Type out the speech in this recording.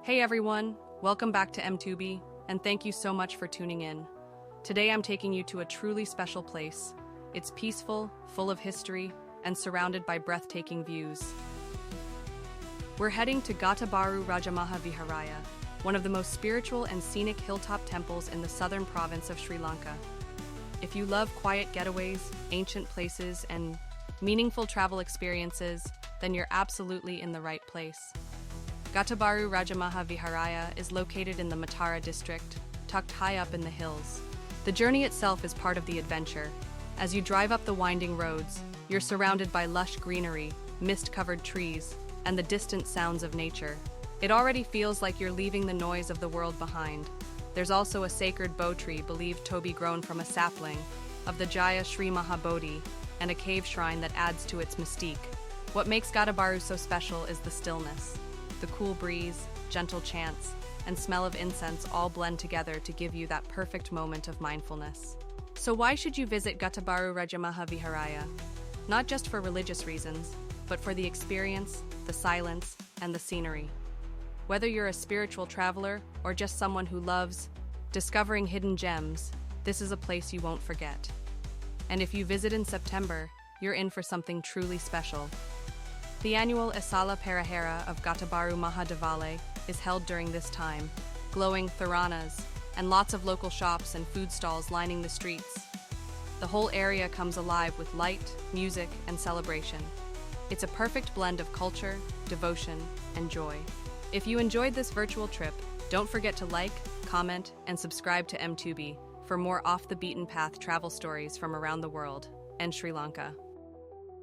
Hey everyone, welcome back to MTubi, and thank you so much for tuning in. Today I'm taking you to a truly special place. It's peaceful, full of history, and surrounded by breathtaking views. We're heading to Gatabaru Rajamaha Viharaya, one of the most spiritual and scenic hilltop temples in the southern province of Sri Lanka. If you love quiet getaways, ancient places, and meaningful travel experiences, then you're absolutely in the right place. Gatabaru Rajamaha Viharaya is located in the Matara district, tucked high up in the hills. The journey itself is part of the adventure. As you drive up the winding roads, you're surrounded by lush greenery, mist-covered trees, and the distant sounds of nature. It already feels like you're leaving the noise of the world behind. There's also a sacred bo tree believed to be grown from a sapling of the Jaya Sri Mahabodhi, and a cave shrine that adds to its mystique. What makes Gatabaru so special is the stillness. The cool breeze, gentle chants, and smell of incense all blend together to give you that perfect moment of mindfulness. So why should you visit Gatabaru Rajamaha Viharaya? Not just for religious reasons, but for the experience, the silence, and the scenery. Whether you're a spiritual traveler or just someone who loves discovering hidden gems, this is a place you won't forget. And if you visit in September, you're in for something truly special. The annual Esala Perahera of Gatabaru Mahadevale is held during this time, glowing Thoranas, and lots of local shops and food stalls lining the streets. The whole area comes alive with light, music, and celebration. It's a perfect blend of culture, devotion, and joy. If you enjoyed this virtual trip, don't forget to like, comment, and subscribe to MTubi for more off-the-beaten-path travel stories from around the world and Sri Lanka.